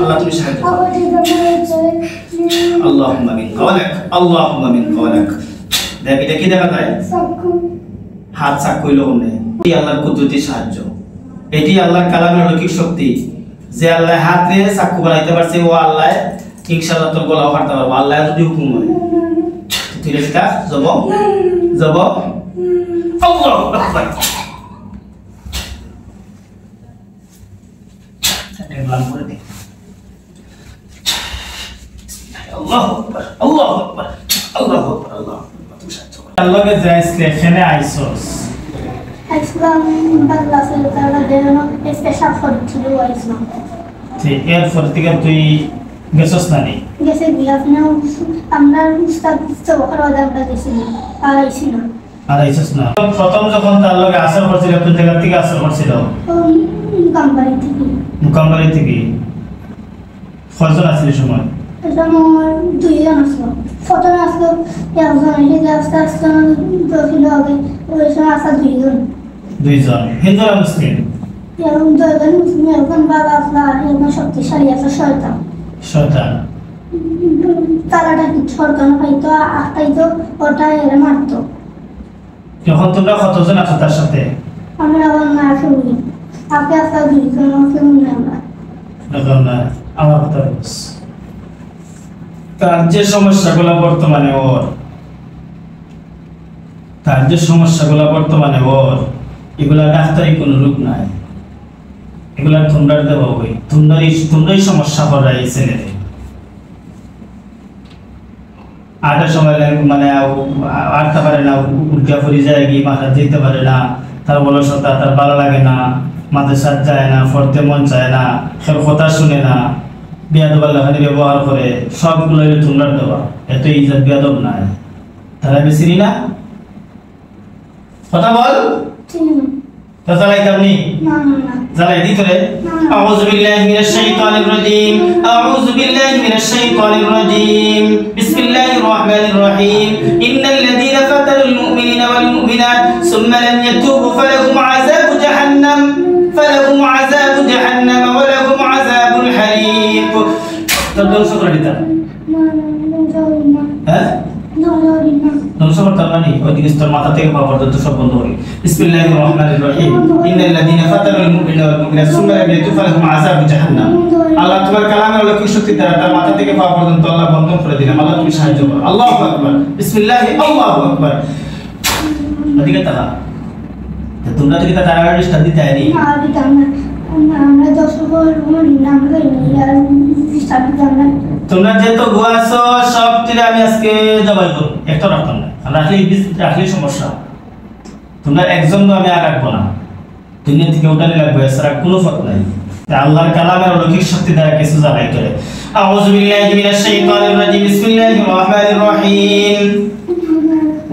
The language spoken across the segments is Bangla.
আল্লাহ তুমি সাহায্য করো আল্লাহুম্মা মিন কওলাক আল্লাহুম্মা মিন কওলাক দেখ এটা কি দেখা যায় হাত চাক কইলো ওনে এই আল্লাহর কুদরতি সাহায্য এটি আল্লাহর কালামের অলৌকিক শক্তি যে আল্লাহ হাতে চাকু বানাইতে পারছে ও আল্লাহ ইনশাআল্লাহ তোর গলা ফাড়তে পারবে আল্লাহ যদি হুকুম হয় তুই এটা যাব যাব আল্লাহু আকবার একবার করে দে আল্লাহু আকবার আল্লাহু আকবার আল্লাহু আকবার আল্লাহু আকবার তুমি সাহায্য করো আল্লাহকে যাইছে এখানে আইছস Islam বাংলা সরকার দেন স্পেশাল ফর ছিল ইসলাম ঠিক এরপর থেকে তুই গেছস না নি গেছে বিয়াফনা আমরা উস্তাদ সবকার ওয়াদা দিছিল আর আইছিল আর আইছস না প্রথম যখন তার লগে আসর করছিল কোন জায়গা থেকে আসর করছিল মুকামবাড়ি থেকে কয়জন আছিল সময় এটা আমার দুইজন আসলো ফটো আসলো একজন এদিকে আস্তে আস্তে প্রফিল হবে ওই সময় আসা দুইজন হিন্দু আর মুসলিম এবং দুইজন মুসলিম একজন বাবা আপনার একজন শক্তিশালী আছে শয়তান তারাটা কি শয়তান হয়তো আটটাইতো ওটা এরা মারতো যখন তোমরা কতজন আছো তার সাথে আমরা আবার না শুনি আপনি আসা দুইজন আছে মনে আমরা দেখুন না আমার কথা বলছ তার যে সমস্যাগুলো বর্তমানে ওর এগুলা ডাক্তারি কোনো রূপ নাই এগুলা তোমরা দেওয়া হই তোমরাই সমস্যা করাই ছেলেদের আটার সময় মানে আটতে পারে না উল্টা পড়ে যায় কি মাথা যেতে পারে না তার অলসতা তার ভালো লাগে না মাথার সাথ যায় না পড়তে মন চায় না খেল কথা শুনে না বিয়াদব আল্লাহখানি ব্যবহার করে সবগুলো তোমরা দেওয়া এত ইজ্জত বিয়াদব নাই তারা বেশি না কথা বল তো চালাই আপনি চালাই দি তোরে আউযু বিল্লাহি মিনাশ শাইতানির রাজীম আউযু বিল্লাহি মিনাশ শাইতানির রাজীম বিসমিল্লাহির রহমানির রহিম ইন্নাল লাযীনা ফাতানুল মুমিনিনা ওয়াল মুমিনাত সুম্মা লাম ইয়াতুবু ফালাহুম আযাবু জাহান্নাম ওয়া লাহুম আযাবুল হারিক তখন শুকর দিতা হ্যাঁ নমস্কার তামানি ওইদিকে তোর মাথা থেকে পা পর্যন্ত সব বন্ধ করি বিসমিল্লাহির রহমানির রহিম ইন্নাল লাযীনা ফাতানুল মুমিনিনা ওয়াল মুমিনাত সুম্মা লাম ইয়াতুবু ফালাহুম আযাবু জাহান্নাম আল্লাহ তোমার কালামের অলৌকিক শক্তি দ্বারা তার মাথা থেকে পা পর্যন্ত আল্লাহ বন্ধ করে দিলাম আল্লাহ তুমি সাহায্য করো আল্লাহু আকবার বিসমিল্লাহি আল্লাহু আকবার ওদিকে তাকা তোমরা যদি তার আগে স্টাডি দেয়নি আমরা দর্শকর আমরা স্টাডি জানা তোমরা যত গোয়াছো সব থেকে আমি আজকে জবাই করব একটা রাখতাম না রাখলে সমস্যা তোমরা একজন আমি আর রাখবো না দুনিয়া থেকে ওটাই লাগবে এছাড়া কোনো ফত নাই আল্লাহর কালামের অলৌকিক শক্তি দ্বারা কিছু জানাই করে আউযু বিল্লাহি মিনাশ শাইতানির রাজীম বিসমিল্লাহির রহমানির রহিম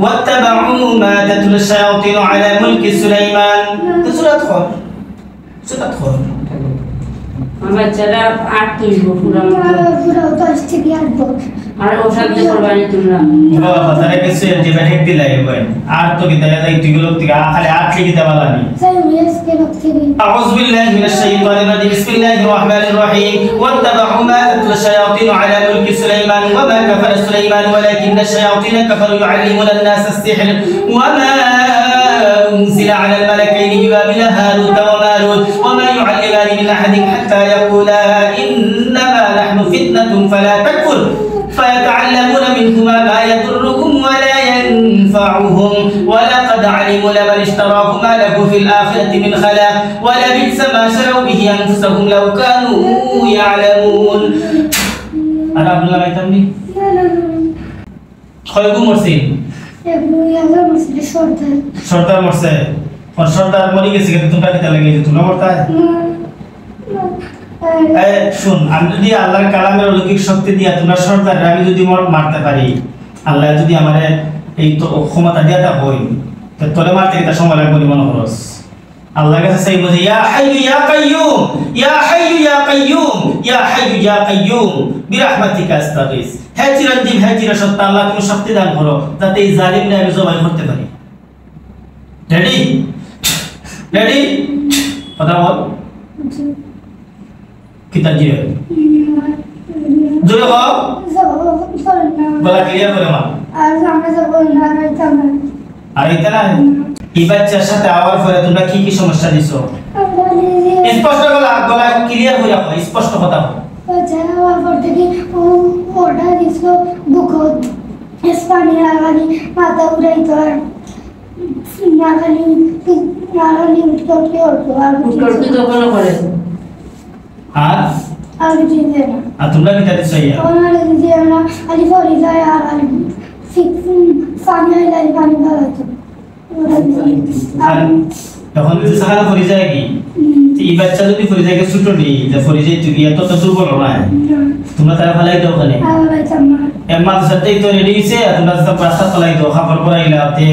ওয়াত্তাবাউ মা তাতলু শায়াতিন আলা মুলকি সুলাইমান সূরাত খর আমার যারা 8 তুইব পুরো তো ঠিক আছে আর ওটা কি করবানি তোমরা বাবা তারে কিছু এন্টিবায়োটিক দিলাই ভাই আর তো কি দেয়া যায় তুইগুলো থেকে খালি 8 লিখে দেওয়া লাগনি আউযু বিল্লাহি মিনাশ শাইতানির রাজীম বিসমিল্লাহির রহমানির রহিম ওয়াত্তাবাউ মা তাতলু শায়াতিন আলা মুলকি সুলাইমান ওয়া মা কাফারা সুলাইমান ওয়ালাকিন্না শায়াতিন কাফারু ইউআল্লিমুনা আন-নাস আস-সিহর ওয়া মা উনজিলা আলা আল-মালাকাইনি বিবাবিল হারুত ওয়া মারুত ওয়া মা ইউআল্লিমানি মিন আহাদিন হাত্তা ইয়াকুলা ইন্নামা নাহনু ফিতনাতুন ফালা তাকফুর فيتعلمون منهما ما يضرهم ولا ينفعهم ولقد علموا لمن اشتراه ما له في الآخرة من خلاق ولبئس ما شروا به أنفسهم لو كانوا يعلمون أنا عبد الله يتمني خلقوا مرسين সর্দার মরছে আর সর্দার মরে গেছে কিন্তু তোমরা কিতা লাগে তোমরা মরতা শুন আমি যদি আল্লাহর কালামের অলৌকিক শক্তি দিয়া তোমরা সর্দার আমি যদি মারতে পারি আল্লাহ যদি আমারে এই তো ক্ষমতা দিয়া তা হই তো তোরে মারতে এটা সময় লাগবে মনে করস আল্লাহর কাছে চাইবো যে ইয়া হাইয়ু ইয়া কাইয়ুম ইয়া হাইয়ু ইয়া কাইয়ুম ইয়া হাইয়ু ইয়া কাইয়ুম বিরহমাতিকা আস্তাগীস হে চিরঞ্জীব হে চিরসত্তা আল্লাহ তুমি শক্তি দান করো যাতে এই জালিমকে আমি জবাই করতে পারি রেডি কথা বল কিতা জিও জোরে কও গলা ক্লিয়ার করে মা আর আমরা যাব না আর এটা না এই বাচ্চার সাথে আওয়ার পরে তোমরা কি কি সমস্যা দিছো স্পষ্ট গলা ক্লিয়ার হয়ে যাও স্পষ্ট কথা যারা আবার থেকে ওটা দিছিল বুক স্পানি আগানি মাথা উড়াইতো আর নাগালি উঠকে উঠতো আর উঠকে তখন করে আর দিতে না আর তোমরা কি দিছো ইয়া ওনারে দিতে না আলি ফরি যায় আর আলি ফিক্স পানি আইলাই পানি ভালো আর তখন যে সাহারা পড়ে যায় কি এই বাচ্চা যদি পড়ে যায় ছোট নেই যে পড়ে যায় তুই এত তো দুর্বল না তোমরা তারা ফলাই দাও ওখানে এমন সাথেই তো রেডি হইছে আর তোমরা তো রাস্তা ফলাই দাও খাবার পরাইলা তে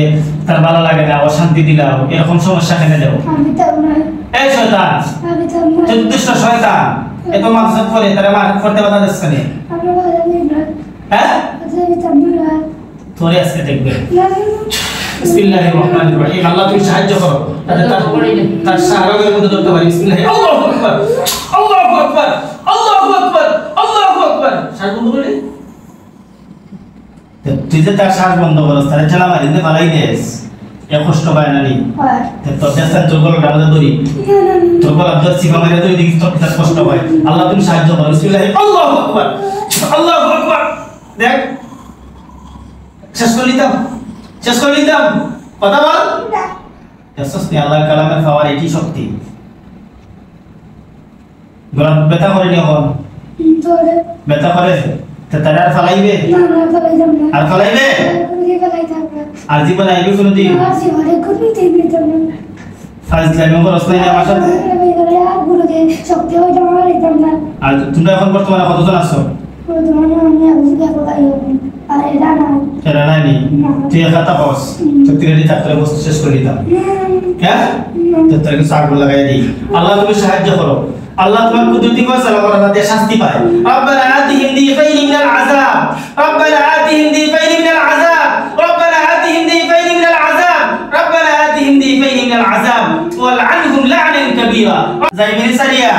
তার ভালো লাগে না অশান্তি দিলাও এরকম সমস্যা কেন দাও আমি তো না এই শয়তান আমি তো তুই দুষ্ট শয়তান এত মানসত করে তারা মার করতে বাধা দিস কেন আমি বলে না হ্যাঁ আমি তো না তোরে আজকে দেখবে বিসমিল্লাহির রহমানির রহিম আল্লাহ তুমি সাহায্য করো তার সাহায্যের মধ্যে ধরতে পারি বিসমিল্লাহ আল্লাহু আকবার আল্লাহু আকবার আল্লাহু আকবার আল্লাহু আকবার শ্বাস বন্ধ করে তুই যে তার শ্বাস বন্ধ করস তাহলে চালা মারি দে ভালাই দেস এ কষ্ট পায় না নি তো দেশান তোর গলাটা আমাদের ধরি তোর গলা ধর সিমা মারি ধরি দেখি তোর তার কষ্ট হয় আল্লাহ তুমি সাহায্য করো বিসমিল্লাহ আল্লাহু আকবার আল্লাহু আকবার দেখ শেষ করে নিতাম কথা বল এসসনি আল্লাহর কালামের পাওয়ার এটি শক্তি গলা ব্যথা করে নি হন তোরে ব্যথা করে তে তারা আর ফালাইবে না ফলাই যাব না আর ফালাইবে ফলাই থাকবে আর জীবন আইবে কোনদিন আর জীবনে কোনদিন দিতে না ফাজলামি করছ না আমার সাথে আর গুরুকে শক্তি হই তোমার দিতাম না আর তোমরা এখন বর্তমানে কতজন আছো তোমার আমি আজকে বলাই আর এটা না এরা নাই নি তুই একা বস শক্তি রেডি থাকলে বস্তু শেষ করে দিতাম হ্যাঁ তো তোর কিছু আগুন লাগাই দিই আল্লাহ তুমি সাহায্য করো আল্লাহ তোমার কুদরতি ফয়সালা করো যাতে শাস্তি পায় রব্বানা আতিহিম দিফাইনি মিনাল আযাব রব্বানা আতিহিম দিফাইনি মিনাল আযাব রব্বানা আতিহিম দিফাইনি মিনাল আযাব রব্বানা আতিহিম দিফাইনি মিনাল আযাব ওয়াল আনহুম লা'নান কাবীরা যাই মেরে সারিয়া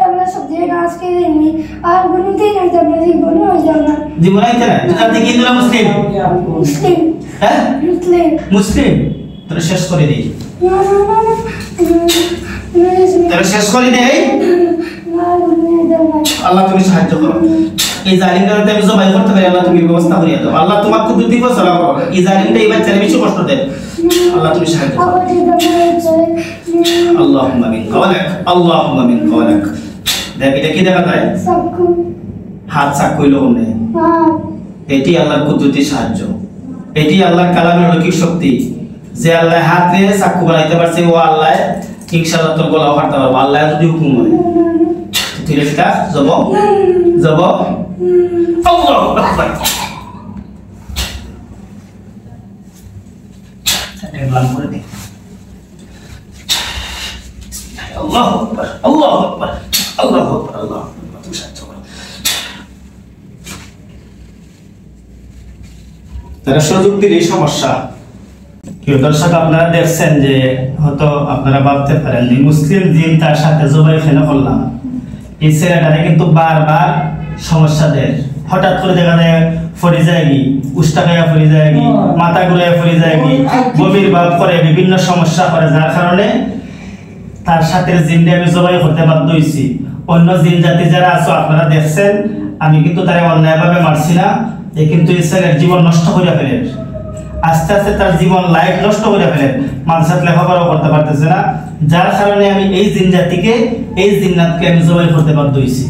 আমরা শক্তি আজকে দিইনি আর গুরুতে নাই যাবে জীবনে হই যাব না জীবন আইতে না তুই কি হিন্দু না মুসলিম মুসলিম হ্যাঁ মুসলিম মুসলিম তোর শেষ করে দিই না তোর শেষ করে দেই আল্লাহ তুমি সাহায্য করো এই জালিমটাকে আমি জবাই করতে পারি আল্লাহ তুমি ব্যবস্থা করিয়া দাও আল্লাহ তোমার কুদরতি ফয়সালা করো এই জালিমটা এই বাচ্চারে বেশি কষ্ট দেয় আল্লাহ তুমি সাহায্য করো আল্লাহুম্মা মিন কওলাক আল্লাহুম্মা মিন কওলাক দেখ এটা কি দেখা যায় হাত চাক কইলো কোনে এটি আল্লাহর কুদরতি সাহায্য এটি আল্লাহর কালামের অলৌকিক শক্তি যে আল্লাহ হাতে চাকু বানাইতে পারছে ও আল্লাহ ইনশাআল্লাহ তোর গলাও কাটতে পারবো আল্লাহ যদি হুকুম হয় তুই রেখা যাব আল্লাহু আকবার একবার করে দে আল্লাহু আকবার আল্লাহু আকবার আল্লাহু আকবার আল্লাহু আকবার তুমি সাহায্য করো তারা সুযোগ দিলেই সমস্যা কেউ দর্শক আপনারা দেখছেন যে হয়তো আপনারা ভাবতে পারেন যে মুসলিম জিন তার সাথে জবাই খেলা করলাম এই ছেলেটারে কিন্তু বারবার সমস্যা দেয় হঠাৎ করে দেখা যায় ফরি যায়নি উষ্টা খাইয়া ফরি যায়নি মাথা ঘুরাইয়া ফরি যায়নি বমির ভাব করে বিভিন্ন সমস্যা করে যার কারণে তার সাথে জিনটা আমি জবাই করতে বাধ্য হয়েছি অন্য জিন জাতি যারা আছো আপনারা দেখছেন আমি কিন্তু তারা অন্যায়ভাবে মারছি না কিন্তু এই ছেলের জীবন নষ্ট করে ফেলে আস্তে আস্তে তার জীবন লাইফ নষ্ট করে ফেলে মাদ্রাসাত লেখাপড়াও করতে পারতেছে না যার কারণে আমি এই জিন জাতিকে এই জিন্নাতকে আমি জবাই করতে বাধ্য হয়েছি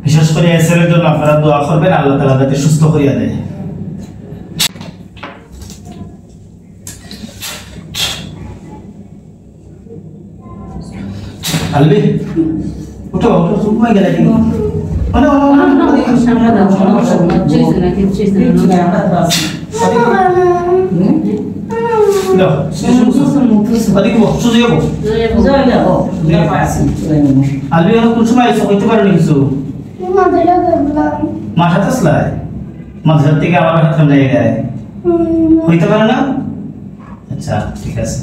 বিশেষ করে এই ছেলের জন্য আপনারা দোয়া করবেন আল্লাহ তাআলা তাকে সুস্থ করিয়া দেয় আলবি উঠো ঘুমাই গেলে কি সামনে দাও কিছু না No, adică mă, ce ziua? Albi ana cum mai să uite care nisu. মা বেলা বেলা মাথা তসলাই মাথা থেকে আমার হাতে নাই গায় হইতে পারে না আচ্ছা ঠিক আছে